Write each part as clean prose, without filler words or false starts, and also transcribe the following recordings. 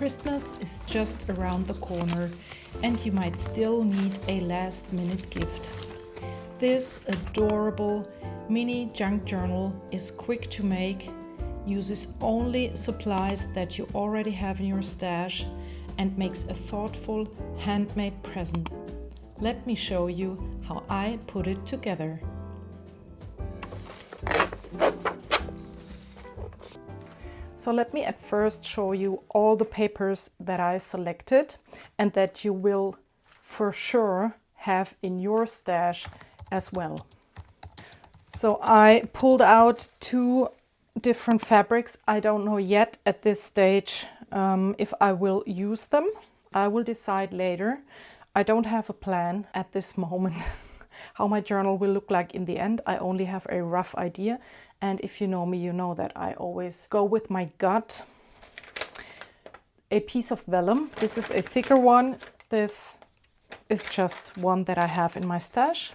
Christmas is just around the corner and you might still need a last-minute gift. This adorable mini junk journal is quick to make, uses only supplies that you already have in your stash, and makes a thoughtful handmade present. Let me show you how I put it together. So let me at first show you all the papers that I selected and that you will for sure have in your stash as well. So I pulled out 2 different fabrics. I don't know yet at this stage if I will use them. I will decide later. I don't have a plan at this moment how my journal will look like in the end. I only have a rough idea. And if you know me, you know that I always go with my gut. A piece of vellum. This is a thicker one. This is just one that I have in my stash.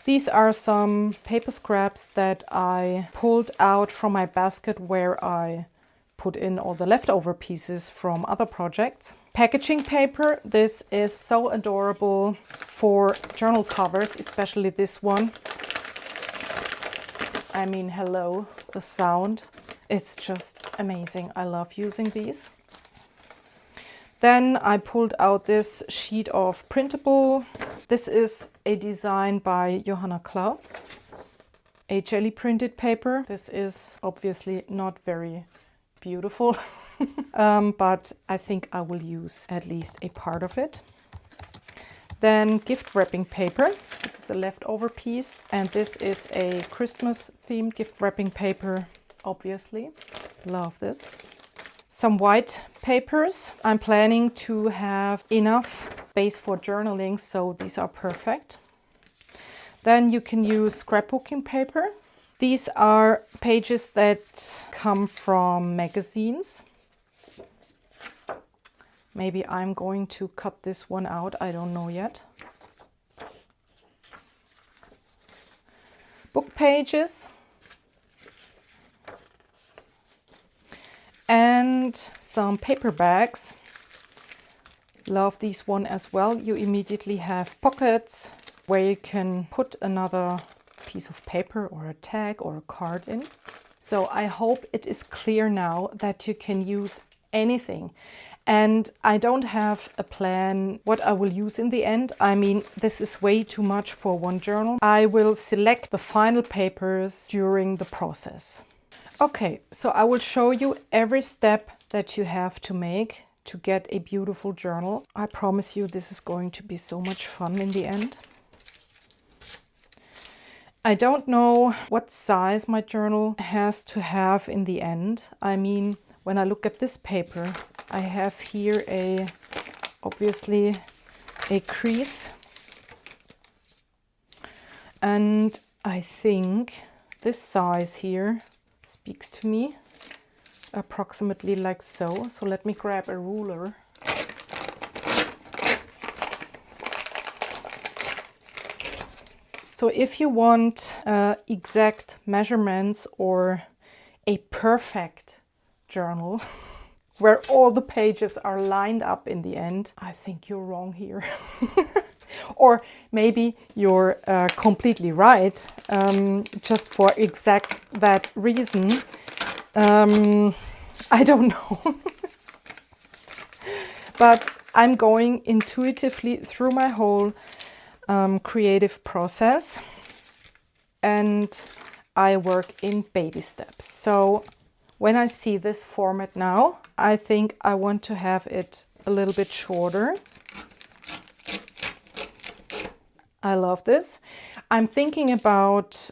These are some paper scraps that I pulled out from my basket where I put in all the leftover pieces from other projects. Packaging paper. This is so adorable for journal covers, especially this one. I mean, hello, the sound. It's just amazing. I love using these. Then I pulled out this sheet of printable. This is a design by Johanna Clough, a jelly printed paper. This is obviously not very beautiful, but I think I will use at least a part of it. Then gift wrapping paper. This is a leftover piece, and this is a Christmas themed gift wrapping paper, obviously. Love this. Some white papers. I'm planning to have enough space for journaling, so these are perfect. Then you can use scrapbooking paper. These are pages that come from magazines. Maybe I'm going to cut this one out, I don't know yet. Book pages. And some paper bags. Love these one as well. You immediately have pockets where you can put another piece of paper or a tag or a card in. So I hope it is clear now that you can use anything. And I don't have a plan what I will use in the end. I mean, this is way too much for one journal. I will select the final papers during the process. Okay, so I will show you every step that you have to make to get a beautiful journal. I promise you this is going to be so much fun in the end. I don't know what size my journal has to have in the end. I mean, when I look at this paper, I have here obviously a crease. And I think this size here speaks to me approximately like so. So let me grab a ruler. So if you want exact measurements or a perfect journal where all the pages are lined up in the end, I think you're wrong here. Or maybe you're completely right, just for exact that reason. I don't know. But I'm going intuitively through my whole creative process, and I work in baby steps. So when I see this format now, I think I want to have it a little bit shorter. I love this. I'm thinking about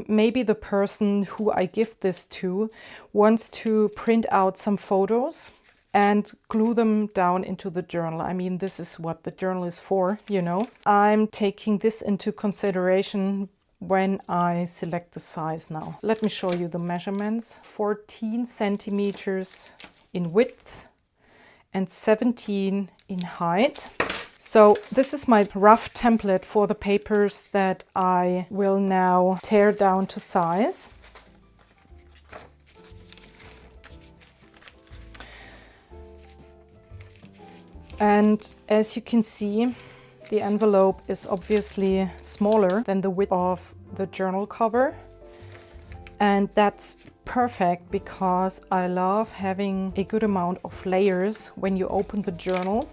maybe the person who I give this to wants to print out some photos and glue them down into the journal. I mean, this is what the journal is for, you know. I'm taking this into consideration when I select the size now. Let me show you the measurements. 14 centimeters in width and 17 in height. So this is my rough template for the papers that I will now tear down to size. And as you can see, the envelope is obviously smaller than the width of the journal cover. And that's perfect because I love having a good amount of layers when you open the journal.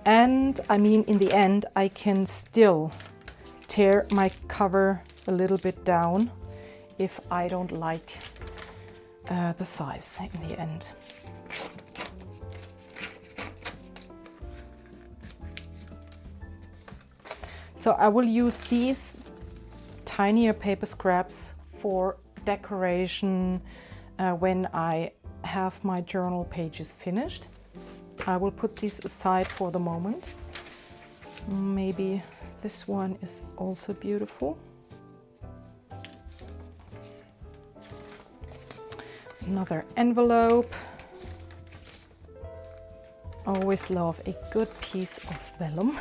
And I mean, in the end, I can still tear my cover a little bit down if I don't like the size in the end. So I will use these tinier paper scraps for decoration when I have my journal pages finished. I will put these aside for the moment. Maybe this one is also beautiful. Another envelope. Always love a good piece of vellum.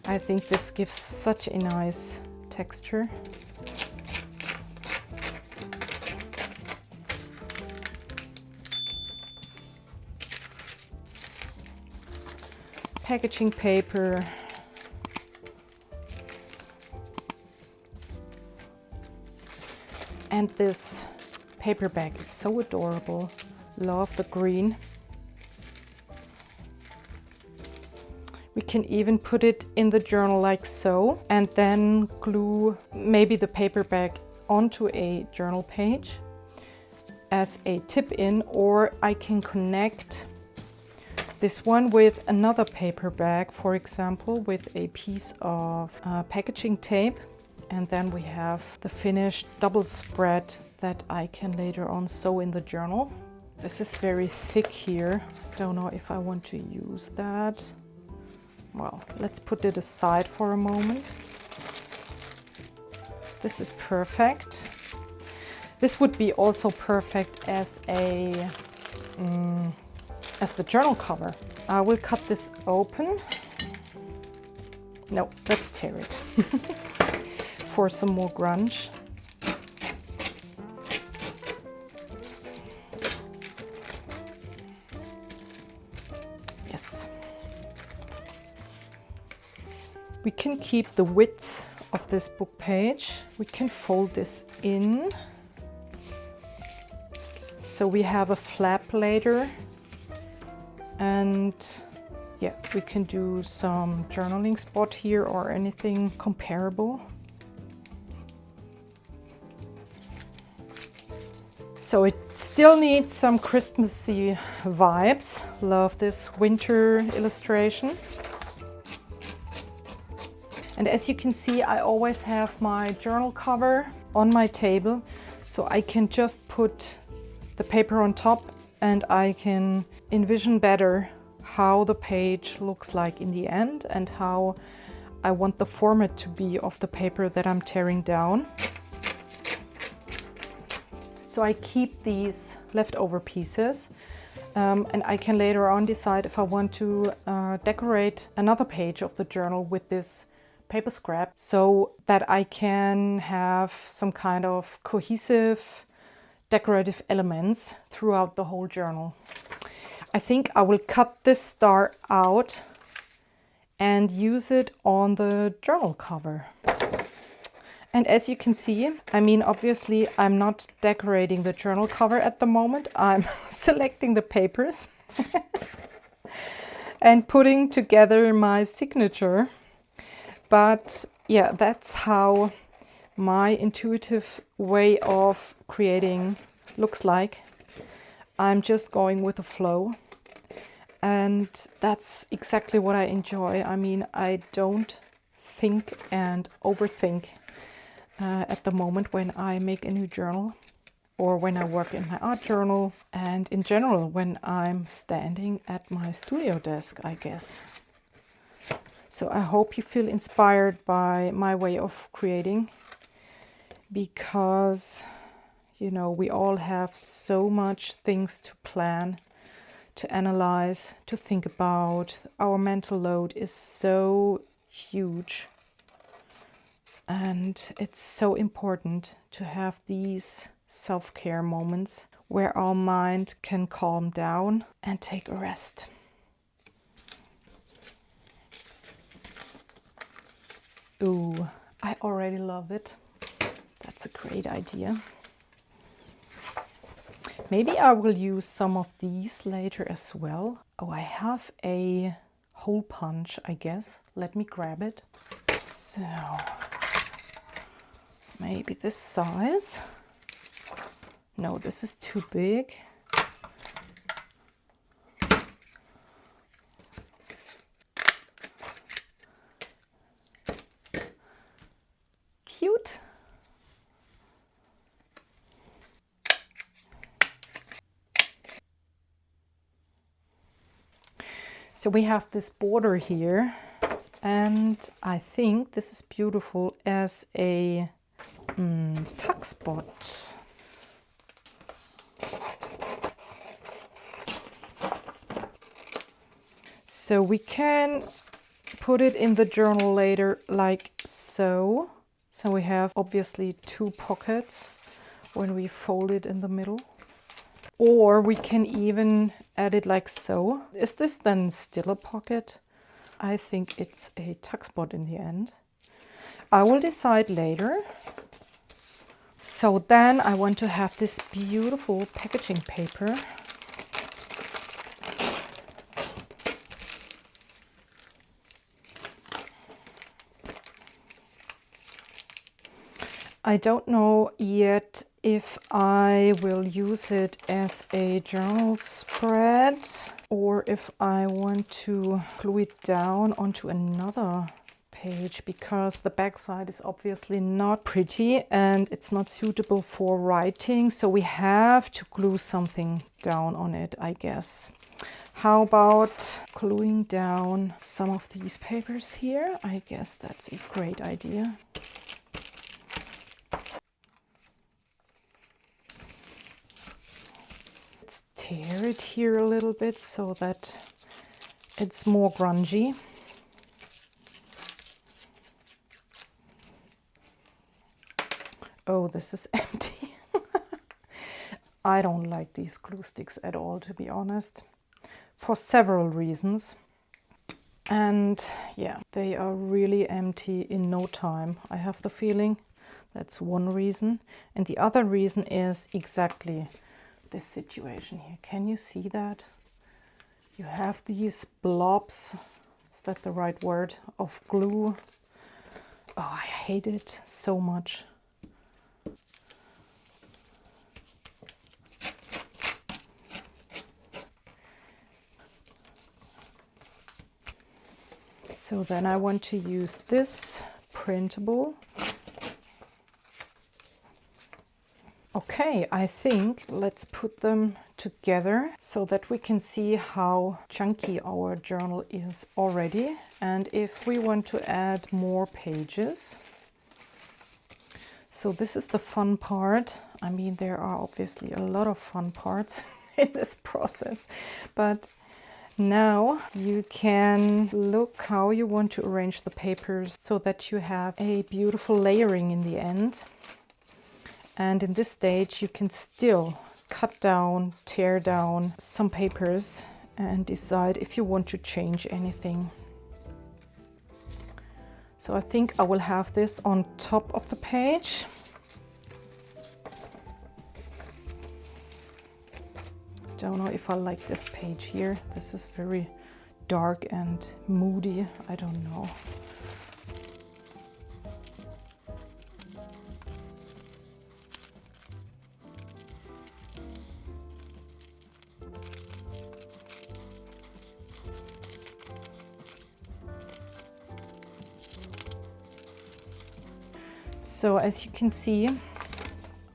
I think this gives such a nice texture. Packaging paper. And this paper bag is so adorable. Love the green. We can even put it in the journal like so, and then glue maybe the paper bag onto a journal page as a tip-in, or I can connect this one with another paper bag, for example, with a piece of packaging tape. And then we have the finished double spread that I can later on sew in the journal. This is very thick here. Don't know if I want to use that. Well, let's put it aside for a moment. This is perfect. This would be also perfect as a as the journal cover. I will cut this open. No, let's tear it for some more grunge. Yes. We can keep the width of this book page. We can fold this in so we have a flap later. And yeah, we can do some journaling spot here or anything comparable. So it still needs some Christmassy vibes. Love this winter illustration. And as you can see, I always have my journal cover on my table, so I can just put the paper on top and I can envision better how the page looks like in the end and how I want the format to be of the paper that I'm tearing down. So I keep these leftover pieces and I can later on decide if I want to decorate another page of the journal with this paper scrap so that I can have some kind of cohesive decorative elements throughout the whole journal. I think I will cut this star out and use it on the journal cover. And as you can see, I mean, obviously I'm not decorating the journal cover at the moment. I'm selecting the papers and putting together my signature. But yeah, that's how my intuitive way of creating looks like. I'm just going with the flow. And that's exactly what I enjoy. I mean, I don't think and overthink at the moment when I make a new journal or when I work in my art journal and in general when I'm standing at my studio desk, I guess. So I hope you feel inspired by my way of creating, because, you know, we all have so much things to plan, to analyze, to think about. Our mental load is so huge. And it's so important to have these self-care moments where our mind can calm down and take a rest. Ooh, I already love it. That's a great idea. Maybe I will use some of these later as well. Oh, I have a hole punch, I guess. Let me grab it. So, maybe this size. No, this is too big. Cute. So we have this border here, and I think this is beautiful as a tuck spot. So we can put it in the journal later like so. So we have obviously two pockets when we fold it in the middle. Or we can even add it like so. Is this then still a pocket? I think it's a tuck spot in the end. I will decide later. So then I want to have this beautiful packaging paper. I don't know yet if I will use it as a journal spread or if I want to glue it down onto another page, because the back side is obviously not pretty and it's not suitable for writing, so we have to glue something down on it, I guess. How about gluing down some of these papers here? I guess that's a great idea. Let's tear it here a little bit so that it's more grungy. Oh, this is empty. I don't like these glue sticks at all, to be honest, for several reasons. And yeah, they are really empty in no time, I have the feeling. That's one reason. And the other reason is exactly this situation here. Can you see that? You have these blobs, is that the right word, of glue. Oh, I hate it so much. So then I want to use this printable. Okay, I think let's put them together so that we can see how chunky our journal is already, and if we want to add more pages. So this is the fun part. I mean, there are obviously a lot of fun parts in this process, but now you can look how you want to arrange the papers so that you have a beautiful layering in the end. And in this stage you can still cut down, tear down some papers and decide if you want to change anything. So I think I will have this on top of the page. Don't know if I like this page here. This is very dark and moody. I don't know. So as you can see,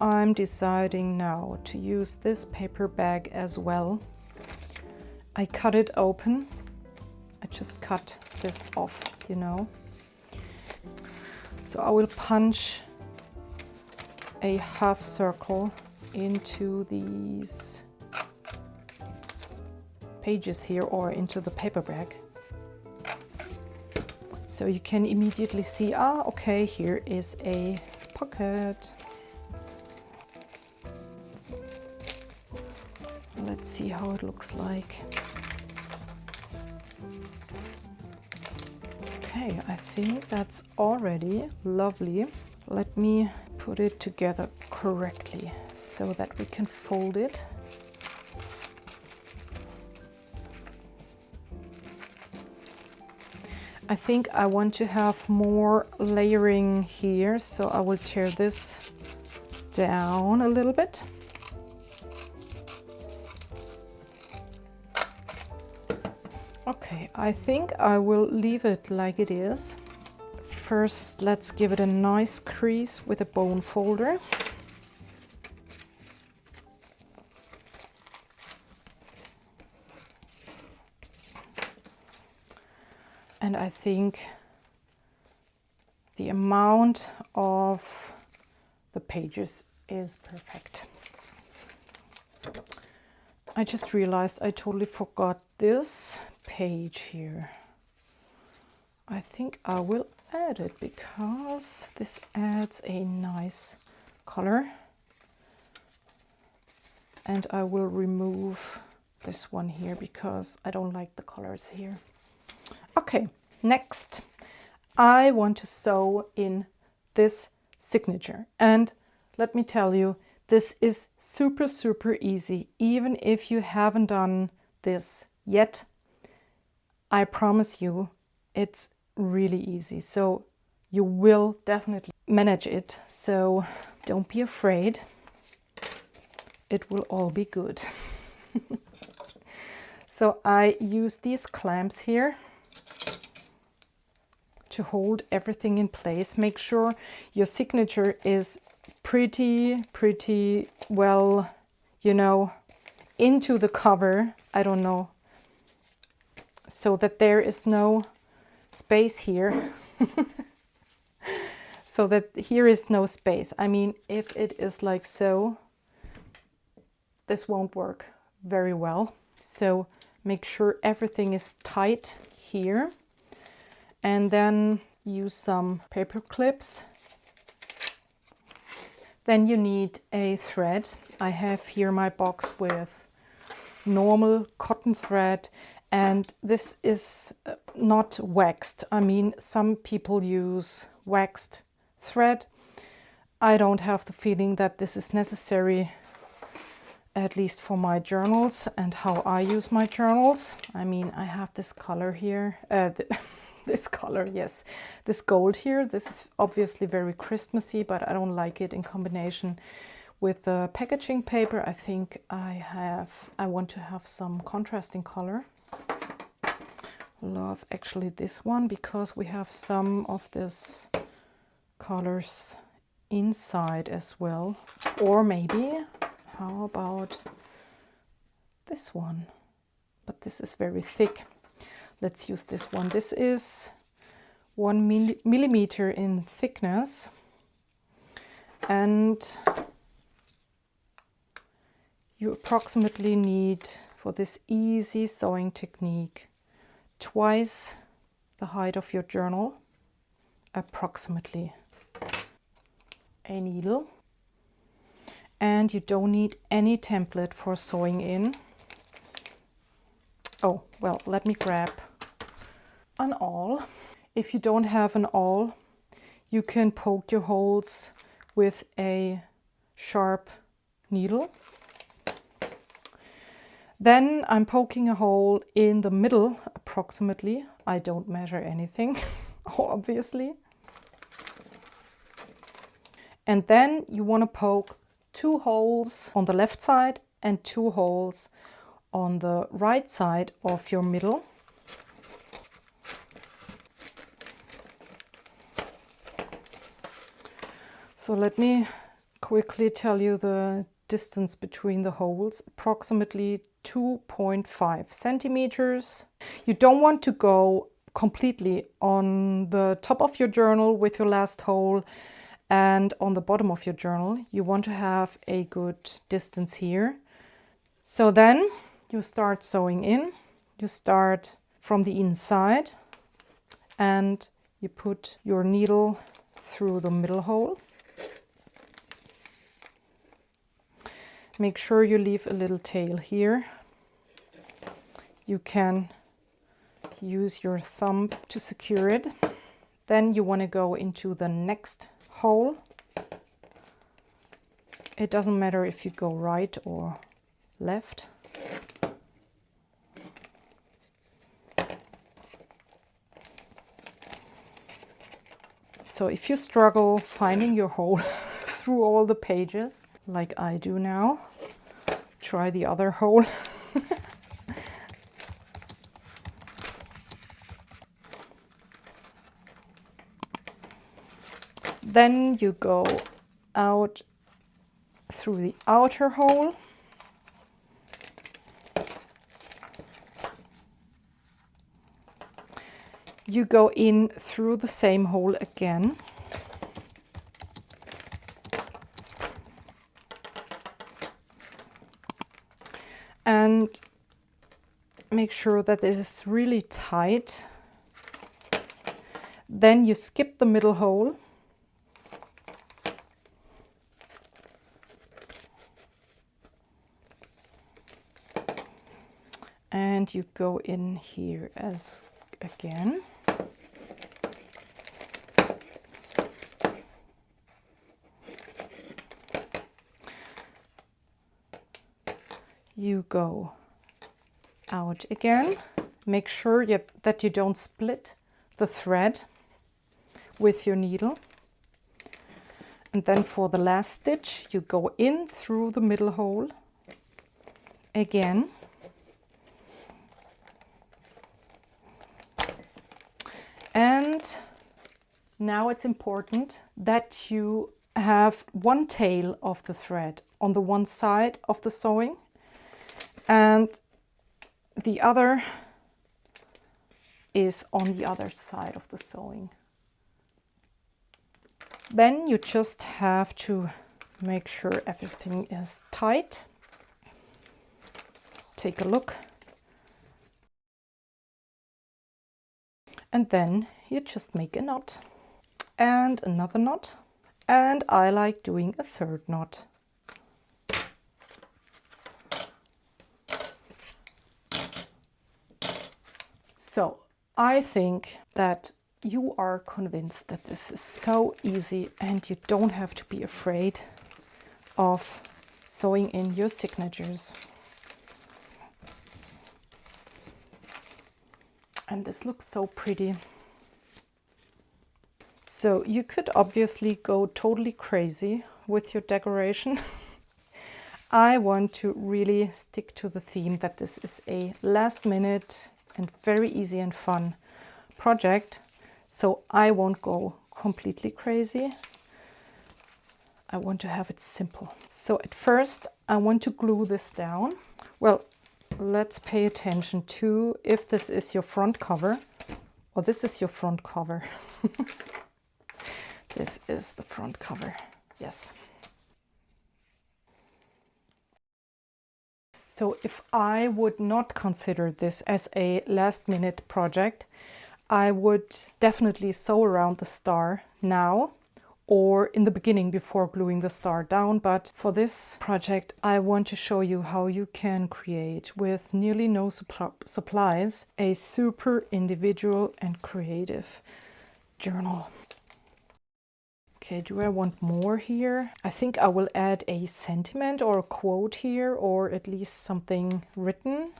I'm deciding now to use this paper bag as well. I cut it open. I just cut this off, you know. So I will punch a half circle into these pages here, or into the paper bag. So you can immediately see, okay, here is a pocket. Let's see how it looks like. Okay, Okay, I think that's already lovely. Let me put it together correctly so that we can fold it. I think I want to have more layering here, so I will tear this down a little bit. Okay, I think I will leave it like it is. First, let's give it a nice crease with a bone folder. And I think the amount of the pages is perfect. I just realized I totally forgot this page here. I think I will add it because this adds a nice color. And I will remove this one here because I don't like the colors here. Okay, next I want to sew in this signature. And let me tell you, this is super, super easy. Even if you haven't done this yet, I promise you it's really easy. So you will definitely manage it. So don't be afraid. It will all be good. So I use these clamps here to hold everything in place. Make sure your signature is pretty well, you know, into the cover. I don't know. So that there is no space here. So that here is no space. I mean, if it is like so, this won't work very well. So make sure everything is tight here. And then use some paper clips. Then you need a thread. I have here my box with normal cotton thread, and this is not waxed. I mean, some people use waxed thread. I don't have the feeling that this is necessary, at least for my journals and how I use my journals. I mean, I have this color here, this color, yes, this gold here. This is obviously very Christmassy, but I don't like it in combination with the packaging paper. I think I want to have some contrasting color. Love actually this one because we have some of this colors inside as well. Or maybe, how about this one? But this is very thick. Let's use this one. This is 1 millimeter in thickness. And you approximately need, for this easy sewing technique, twice the height of your journal, approximately. A needle. And you don't need any template for sewing in. Oh, well, let me grab an awl. If you don't have an awl, you can poke your holes with a sharp needle. Then I'm poking a hole in the middle, approximately. I don't measure anything, obviously. And then you want to poke 2 holes on the left side and 2 holes on the right side of your middle. So let me quickly tell you the distance between the holes, approximately 2.5 centimeters. You don't want to go completely on the top of your journal with your last hole and on the bottom of your journal. You want to have a good distance here. So then you start sewing in. You start from the inside and you put your needle through the middle hole. Make sure you leave a little tail here. You can use your thumb to secure it. Then you want to go into the next hole. It doesn't matter if you go right or left. So if you struggle finding your hole through all the pages, like I do now, try the other hole. Then you go out through the outer hole. You go in through the same hole again. And make sure that this is really tight. Then you skip the middle hole. And you go in here as again. You go out again. Make sure that you don't split the thread with your needle. And then for the last stitch, you go in through the middle hole again. And now it's important that you have one tail of the thread on the one side of the sewing and the other is on the other side of the sewing. Then you just have to make sure everything is tight. Take a look. And then you just make a knot and another knot. And I like doing a third knot. So I think that you are convinced that this is so easy and you don't have to be afraid of sewing in your signatures. And this looks so pretty. So you could obviously go totally crazy with your decoration. I want to really stick to the theme that this is a last minute and very easy and fun project. So I won't go completely crazy. I want to have it simple. So at first I want to glue this down. Well, let's pay attention to if this is your front cover or this is your front cover. This is the front cover, yes. So if I would not consider this as a last minute project, I would definitely sew around the star now or in the beginning before gluing the star down. But for this project, I want to show you how you can create with nearly no supplies a super individual and creative journal. Okay, do I want more here? I think I will add a sentiment or a quote here, or at least something written.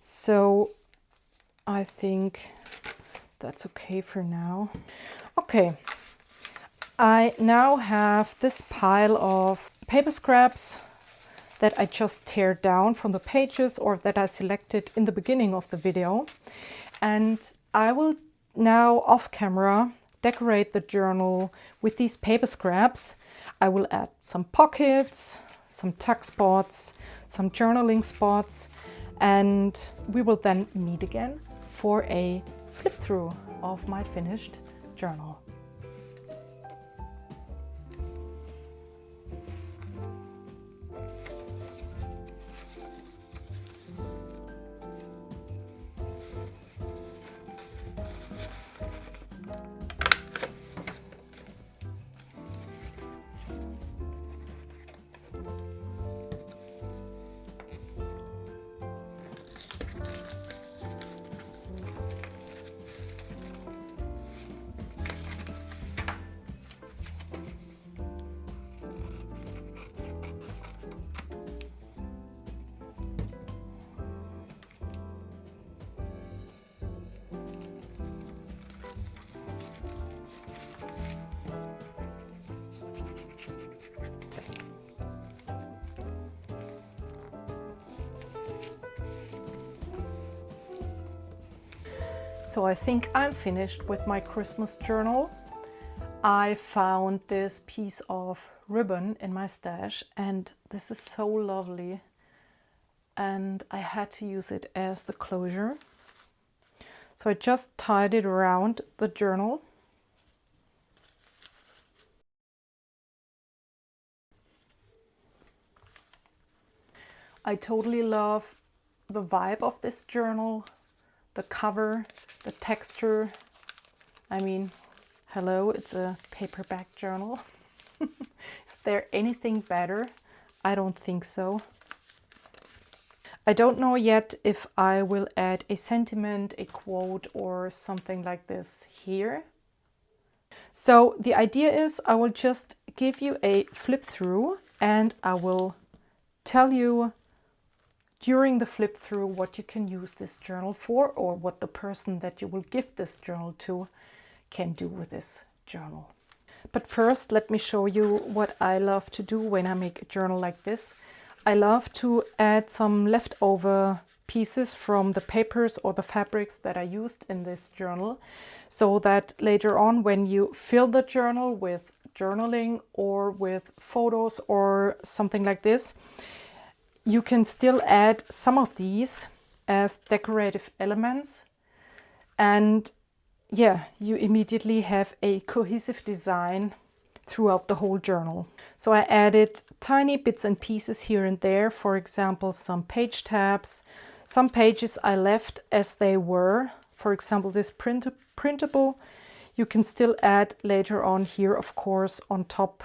So I think that's okay for now. Okay, I now have this pile of paper scraps that I just tear down from the pages or that I selected in the beginning of the video. And I will now off camera decorate the journal with these paper scraps. I will add some pockets, some tuck spots, some journaling spots, and we will then meet again for a flip through of my finished journal. So I think I'm finished with my Christmas journal. I found this piece of ribbon in my stash and this is so lovely. And I had to use it as the closure. So I just tied it around the journal. I totally love the vibe of this journal, the cover, the texture. I mean, hello, it's a paperback journal. Is there anything better? I don't think so. I don't know yet if I will add a sentiment, a quote, or something like this here. So the idea is I will just give you a flip through and I will tell you during the flip through what you can use this journal for, or what the person that you will give this journal to can do with this journal. But first, let me show you what I love to do when I make a journal like this. I love to add some leftover pieces from the papers or the fabrics that I used in this journal, so that later on when you fill the journal with journaling or with photos or something like this, you can still add some of these as decorative elements, and yeah, you immediately have a cohesive design throughout the whole journal. So I added tiny bits and pieces here and there, for example, some page tabs. Some pages I left as they were, for example, this printable. You can still add later on here, of course, on top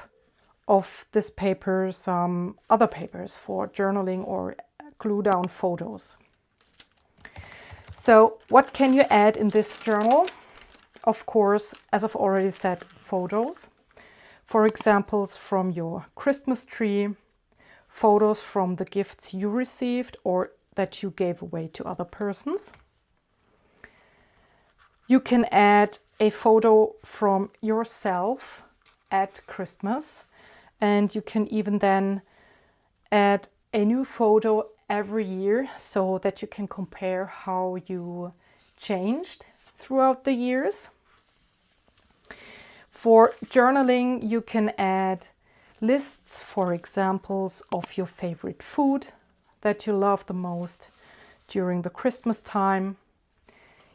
of this paper, some other papers for journaling or glue down photos. So what can you add in this journal? Of course, as I've already said, photos. For examples from your Christmas tree, photos from the gifts you received or that you gave away to other persons. You can add a photo from yourself at Christmas, and you can even then add a new photo every year so that you can compare how you changed throughout the years. For journaling, you can add lists, for examples, of your favorite food that you love the most during the Christmas time.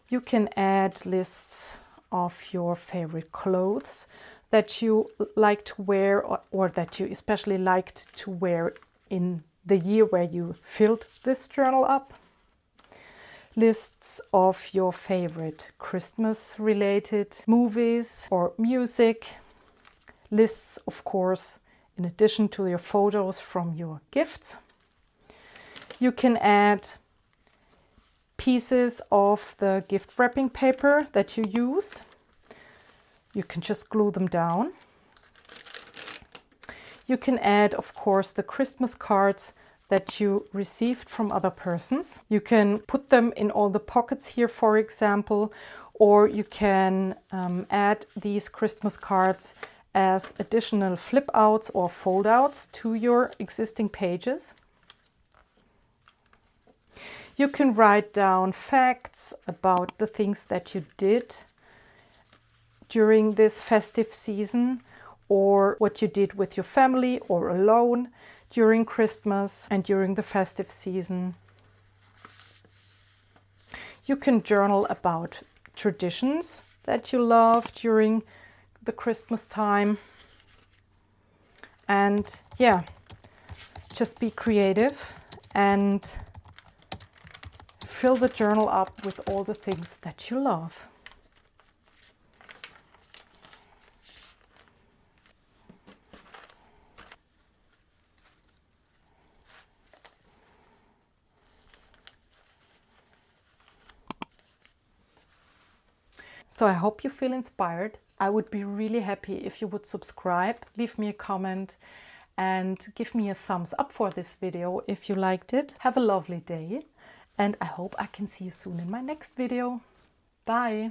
You can add lists of your favorite clothes that you like to wear, or that you especially liked to wear in the year where you filled this journal up. Lists of your favorite Christmas-related movies or music. Lists, of course, in addition to your photos from your gifts. You can add pieces of the gift wrapping paper that you used. You can just glue them down. You can add, of course, the Christmas cards that you received from other persons. You can put them in all the pockets here, for example, or you can add these Christmas cards as additional flip outs or fold outs to your existing pages. You can write down facts about the things that you did during this festive season, or what you did with your family or alone during Christmas and during the festive season. You can journal about traditions that you love during the Christmas time. And yeah, just be creative and fill the journal up with all the things that you love. So I hope you feel inspired. I would be really happy if you would subscribe, leave me a comment, and give me a thumbs up for this video if you liked it. Have a lovely day, and I hope I can see you soon in my next video. Bye!